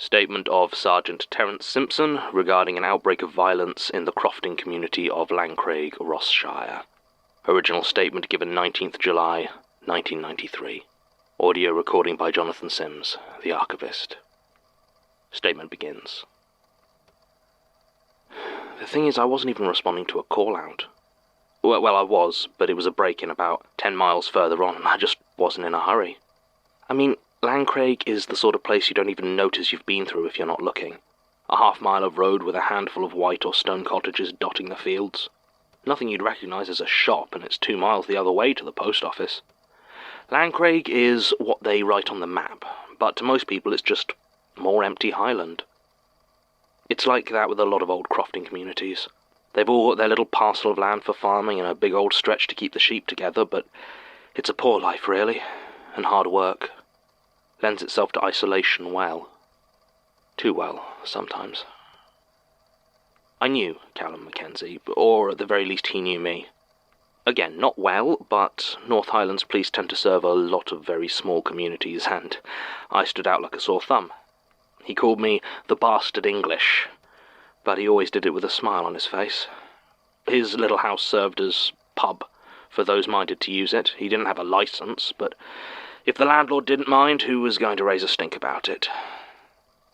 Statement of Sergeant Terrance Simpson regarding an outbreak of violence in the crofting community of Lanncraig, Ross-shire. Original statement given 19th July, 1993. Audio recording by Jonathan Sims, the archivist. Statement begins. The thing is, I wasn't even responding to a call-out. Well, I was, but it was a break-in about 10 miles further on, and I just wasn't in a hurry. I mean, Lanncraig is the sort of place you don't even notice you've been through if you're not looking. A half-mile of road with a handful of white or stone cottages dotting the fields. Nothing you'd recognise as a shop, and it's 2 miles the other way to the post office. Lanncraig is what they write on the map, but to most people it's just more empty highland. It's like that with a lot of old crofting communities. They've all got their little parcel of land for farming and a big old stretch to keep the sheep together, but it's a poor life, really, and hard work. Lends itself to isolation well. Too well, sometimes. I knew Callum Mackenzie, or at the very least he knew me. Again, not well, but North Highlands police tend to serve a lot of very small communities, and I stood out like a sore thumb. He called me the bastard English, but he always did it with a smile on his face. His little house served as pub for those minded to use it. He didn't have a licence, but if the landlord didn't mind, who was going to raise a stink about it?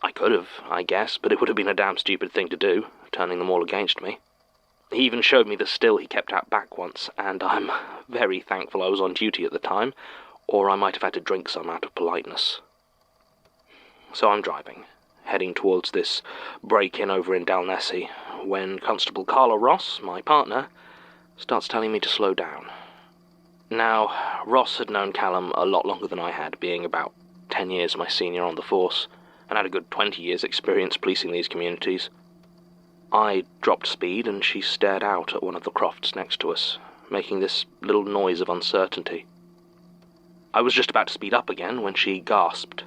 I could have, I guess, but it would have been a damn stupid thing to do, turning them all against me. He even showed me the still he kept out back once, and I'm very thankful I was on duty at the time, or I might have had to drink some out of politeness. So I'm driving, heading towards this break-in over in Dalnessie, when Constable Carla Ross, my partner, starts telling me to slow down. Now, Ross had known Callum a lot longer than I had, being about 10 years my senior on the force, and had a good 20 years' experience policing these communities. I dropped speed, and she stared out at one of the crofts next to us, making this little noise of uncertainty. I was just about to speed up again when she gasped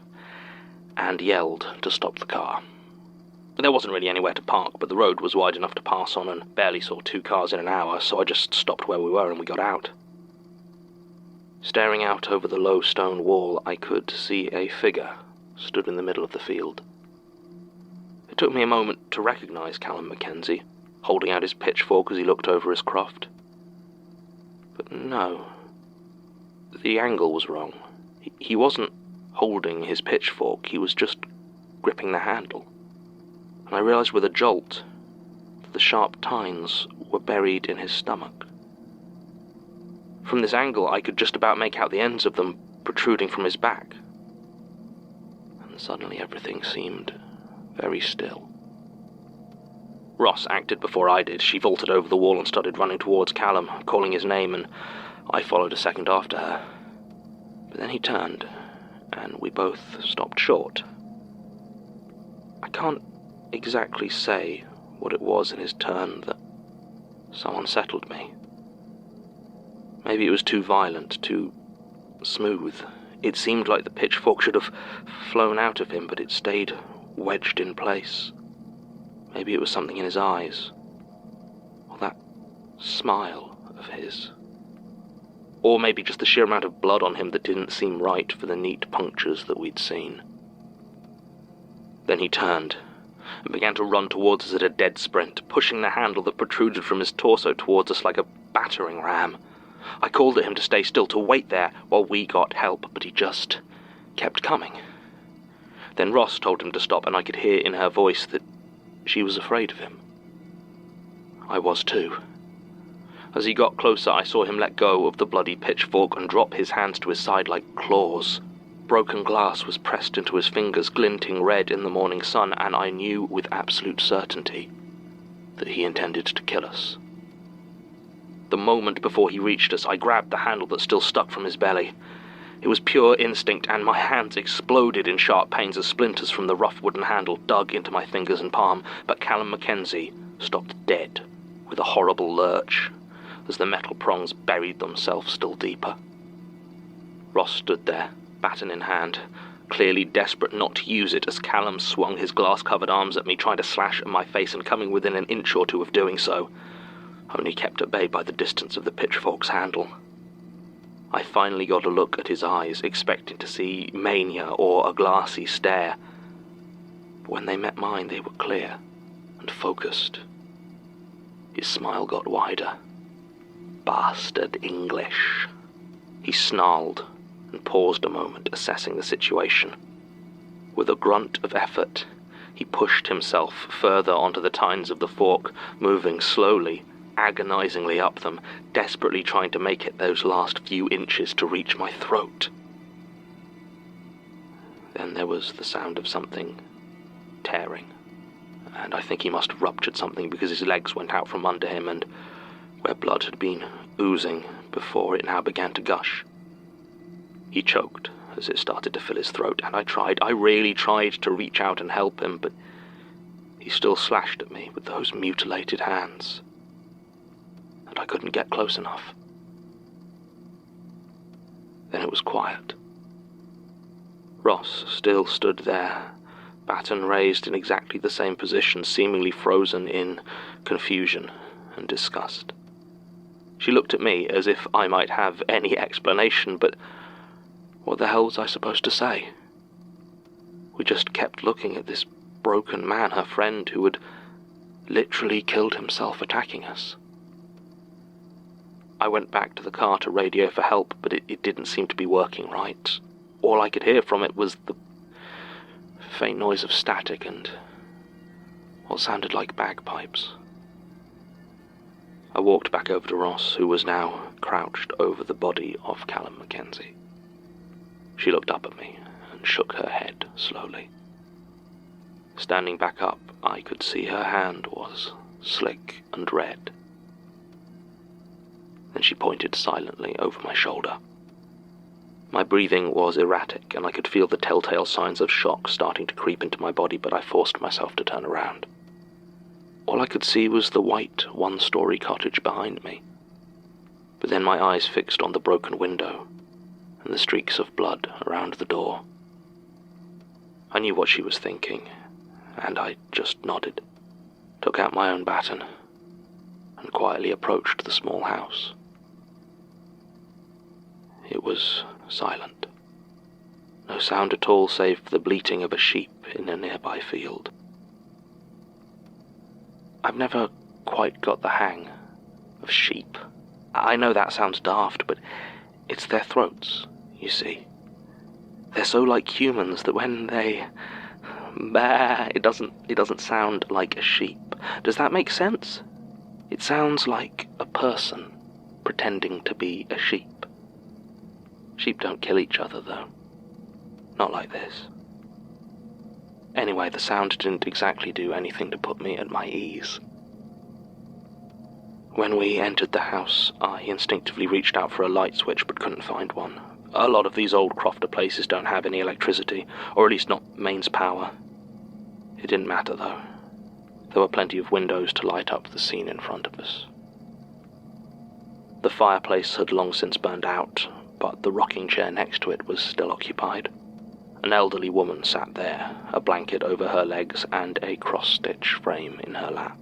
and yelled to stop the car. There wasn't really anywhere to park, but the road was wide enough to pass on and barely saw 2 cars in an hour, so I just stopped where we were and we got out. Staring out over the low stone wall, I could see a figure stood in the middle of the field. It took me a moment to recognise Callum Mackenzie, holding out his pitchfork as he looked over his croft. But no, the angle was wrong. He wasn't holding his pitchfork, he was just gripping the handle. And I realised with a jolt that the sharp tines were buried in his stomach. From this angle, I could just about make out the ends of them protruding from his back. And suddenly everything seemed very still. Ross acted before I did. She vaulted over the wall and started running towards Callum, calling his name, and I followed a second after her. But then he turned, and we both stopped short. I can't exactly say what it was in his turn that so unsettled me. Maybe it was too violent, too smooth. It seemed like the pitchfork should have flown out of him, but it stayed wedged in place. Maybe it was something in his eyes, or that smile of his. Or maybe just the sheer amount of blood on him that didn't seem right for the neat punctures that we'd seen. Then he turned and began to run towards us at a dead sprint, pushing the handle that protruded from his torso towards us like a battering ram. I called at him to stay still, to wait there while we got help, but he just kept coming. Then Ross told him to stop, and I could hear in her voice that she was afraid of him. I was too. As he got closer, I saw him let go of the bloody pitchfork and drop his hands to his side like claws. Broken glass was pressed into his fingers, glinting red in the morning sun, and I knew with absolute certainty that he intended to kill us. The moment before he reached us, I grabbed the handle that still stuck from his belly. It was pure instinct, and my hands exploded in sharp pains as splinters from the rough wooden handle dug into my fingers and palm, but Callum Mackenzie stopped dead with a horrible lurch as the metal prongs buried themselves still deeper. Ross stood there, baton in hand, clearly desperate not to use it as Callum swung his glass-covered arms at me, trying to slash at my face and coming within an inch or two of doing so, only kept at bay by the distance of the pitchfork's handle. I finally got a look at his eyes, expecting to see mania or a glassy stare. but when they met mine they were clear and focused. His smile got wider. "Bastard English." He snarled and paused a moment, assessing the situation. With a grunt of effort, he pushed himself further onto the tines of the fork, moving slowly, agonizingly up them, desperately trying to make it those last few inches to reach my throat. Then there was the sound of something tearing, and I think he must have ruptured something because his legs went out from under him, and where blood had been oozing before, it now began to gush. He choked as it started to fill his throat, and I really tried to reach out and help him, but he still slashed at me with those mutilated hands, and I couldn't get close enough. Then it was quiet. Ross still stood there, baton raised in exactly the same position, seemingly frozen in confusion and disgust. She looked at me as if I might have any explanation, but what the hell was I supposed to say? We just kept looking at this broken man, her friend, who had literally killed himself attacking us. I went back to the car to radio for help, but it didn't seem to be working right. All I could hear from it was the faint noise of static and what sounded like bagpipes. I walked back over to Ross, who was now crouched over the body of Callum Mackenzie. She looked up at me and shook her head slowly. Standing back up, I could see her hand was slick and red. Then she pointed silently over my shoulder. My breathing was erratic, and I could feel the telltale signs of shock starting to creep into my body, but I forced myself to turn around. All I could see was the white, one-story cottage behind me. But then my eyes fixed on the broken window and the streaks of blood around the door. I knew what she was thinking, and I just nodded, took out my own baton, and quietly approached the small house. It was silent. No sound at all save the bleating of a sheep in a nearby field. I've never quite got the hang of sheep. I know that sounds daft, but it's their throats, you see. They're so like humans that when they bah, it doesn't sound like a sheep. Does that make sense? It sounds like a person pretending to be a sheep. Sheep don't kill each other, though. Not like this. Anyway, the sound didn't exactly do anything to put me at my ease. When we entered the house, I instinctively reached out for a light switch but couldn't find one. A lot of these old crofter places don't have any electricity, or at least not mains power. It didn't matter, though. There were plenty of windows to light up the scene in front of us. The fireplace had long since burned out, but the rocking chair next to it was still occupied. An elderly woman sat there, a blanket over her legs and a cross-stitch frame in her lap.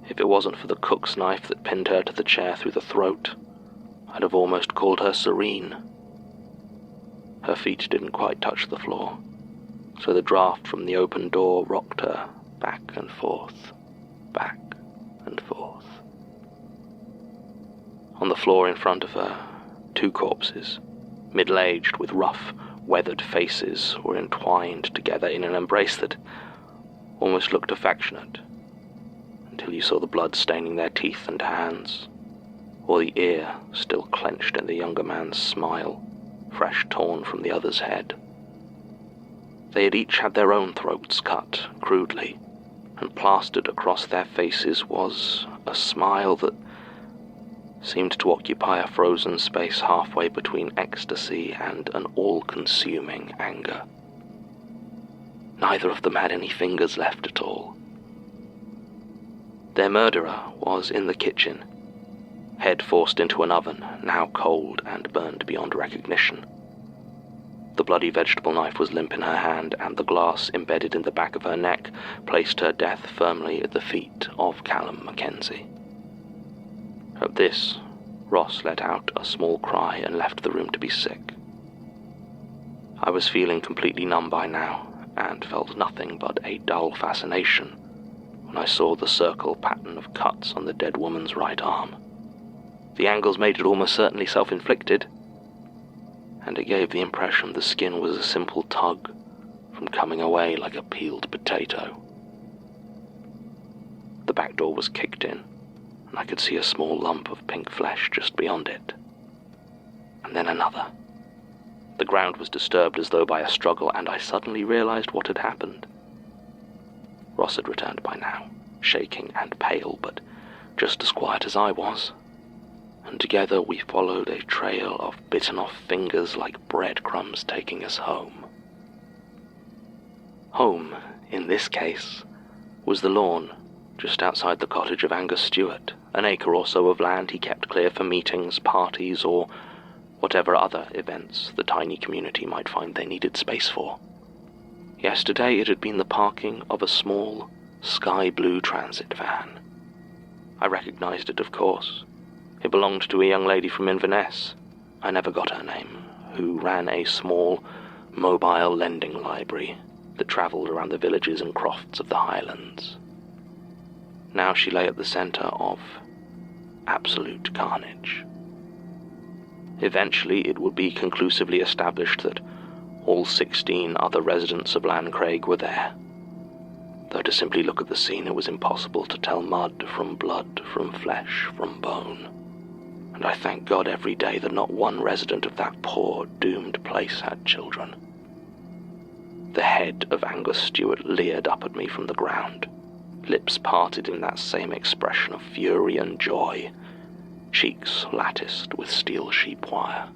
If it wasn't for the cook's knife that pinned her to the chair through the throat, I'd have almost called her serene. Her feet didn't quite touch the floor, so the draft from the open door rocked her back and forth, back and forth. On the floor in front of her, two corpses, middle-aged with rough, weathered faces, were entwined together in an embrace that almost looked affectionate, until you saw the blood staining their teeth and hands, or the ear still clenched in the younger man's smile, fresh torn from the other's head. They had each had their own throats cut, crudely, and plastered across their faces was a smile that seemed to occupy a frozen space halfway between ecstasy and an all-consuming anger. Neither of them had any fingers left at all. Their murderer was in the kitchen, head forced into an oven, now cold and burned beyond recognition. The bloody vegetable knife was limp in her hand, and the glass embedded in the back of her neck placed her death firmly at the feet of Callum Mackenzie. At this, Ross let out a small cry and left the room to be sick. I was feeling completely numb by now, and felt nothing but a dull fascination when I saw the circle pattern of cuts on the dead woman's right arm. The angles made it almost certainly self-inflicted, and it gave the impression the skin was a simple tug from coming away like a peeled potato. The back door was kicked in, and I could see a small lump of pink flesh just beyond it. And then another. The ground was disturbed as though by a struggle, and I suddenly realized what had happened. Ross had returned by now, shaking and pale, but just as quiet as I was. And together we followed a trail of bitten-off fingers like breadcrumbs taking us home. Home, in this case, was the lawn, just outside the cottage of Angus Stewart, an acre or so of land he kept clear for meetings, parties, or whatever other events the tiny community might find they needed space for. Yesterday it had been the parking of a small, sky-blue transit van. I recognized it, of course. It belonged to a young lady from Inverness, I never got her name, who ran a small, mobile lending library that travelled around the villages and crofts of the Highlands. Now she lay at the centre of absolute carnage. Eventually it would be conclusively established that all 16 other residents of Lanncraig were there, though to simply look at the scene it was impossible to tell mud from blood, from flesh, from bone. And I thank God every day that not one resident of that poor, doomed place had children. The head of Angus Stewart leered up at me from the ground, lips parted in that same expression of fury and joy, cheeks latticed with steel sheep wire.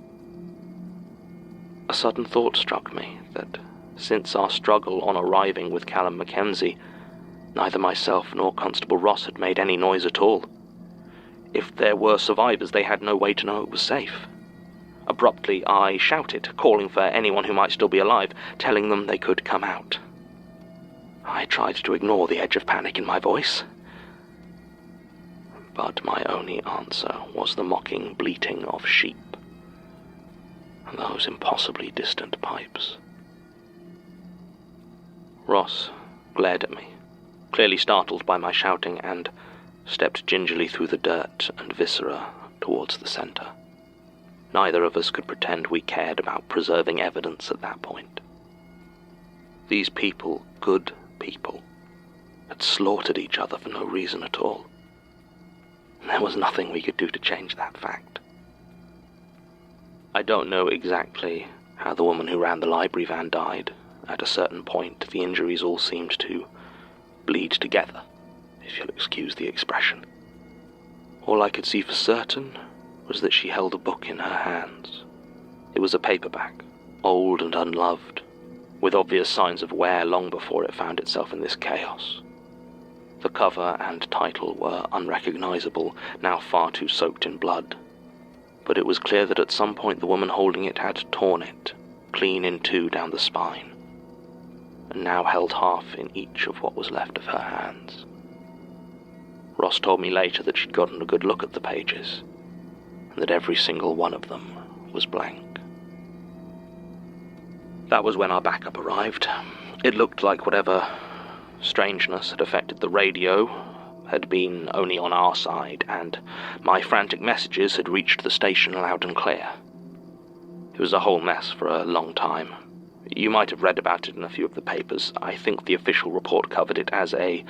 A sudden thought struck me that, since our struggle on arriving with Callum Mackenzie, neither myself nor Constable Ross had made any noise at all. If there were survivors, they had no way to know it was safe. Abruptly, I shouted, calling for anyone who might still be alive, telling them they could come out. I tried to ignore the edge of panic in my voice, but my only answer was the mocking bleating of sheep and those impossibly distant pipes. Ross glared at me, clearly startled by my shouting, and stepped gingerly through the dirt and viscera towards the centre. Neither of us could pretend we cared about preserving evidence at that point. These people, good people, had slaughtered each other for no reason at all. There was nothing we could do to change that fact. I don't know exactly how the woman who ran the library van died. At a certain point, the injuries all seemed to bleed together, if you'll excuse the expression. All I could see for certain was that she held a book in her hands. It was a paperback, old and unloved, with obvious signs of wear long before it found itself in this chaos. The cover and title were unrecognizable, now far too soaked in blood, but it was clear that at some point the woman holding it had torn it, clean in two down the spine, and now held half in each of what was left of her hands. Ross told me later that she'd gotten a good look at the pages, and that every single one of them was blank. That was when our backup arrived. It looked like whatever strangeness had affected the radio had been only on our side, and my frantic messages had reached the station loud and clear. It was a whole mess for a long time. You might have read about it in a few of the papers. I think the official report covered it as a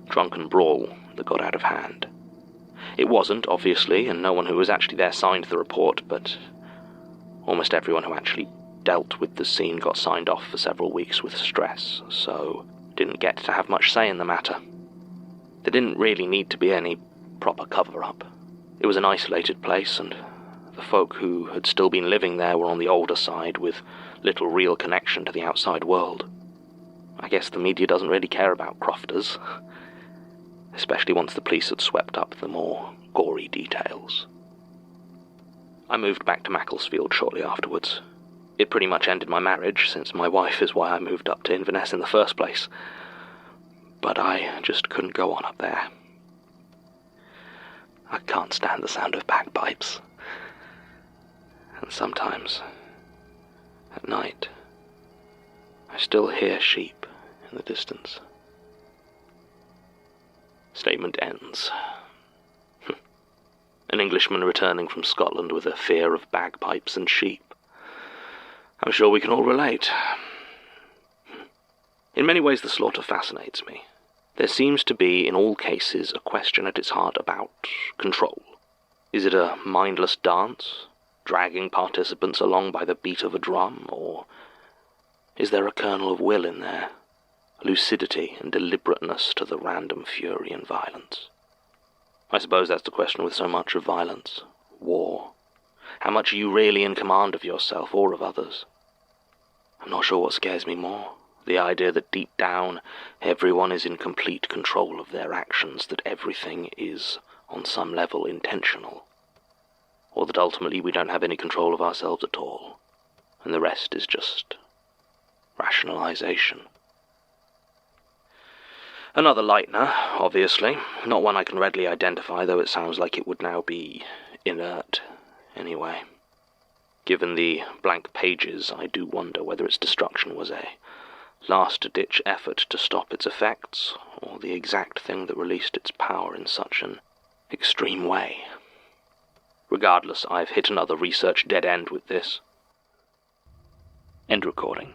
drunken brawl that got out of hand. It wasn't, obviously, and no one who was actually there signed the report, but almost everyone who actually dealt with the scene got signed off for several weeks with stress, so didn't get to have much say in the matter. There didn't really need to be any proper cover-up. It was an isolated place, and the folk who had still been living there were on the older side, with little real connection to the outside world. I guess the media doesn't really care about crofters, especially once the police had swept up the more gory details. I moved back to Macclesfield shortly afterwards. It pretty much ended my marriage, since my wife is why I moved up to Inverness in the first place. But I just couldn't go on up there. I can't stand the sound of bagpipes. And sometimes, at night, I still hear sheep in the distance. Statement ends. An Englishman returning from Scotland with a fear of bagpipes and sheep. I'm sure we can all relate. In many ways the slaughter fascinates me. There seems to be, in all cases, a question at its heart about control. Is it a mindless dance, dragging participants along by the beat of a drum, or is there a kernel of will in there, lucidity and deliberateness to the random fury and violence? I suppose that's the question with so much of violence, war. How much are you really in command of yourself or of others? I'm not sure what scares me more. The idea that deep down, everyone is in complete control of their actions, that everything is, on some level, intentional. Or that ultimately we don't have any control of ourselves at all, and the rest is just rationalization. Another lightener, obviously, not one I can readily identify, though it sounds like it would now be inert, anyway. Given the blank pages, I do wonder whether its destruction was a last-ditch effort to stop its effects, or the exact thing that released its power in such an extreme way. Regardless, I've hit another research dead end with this. End recording.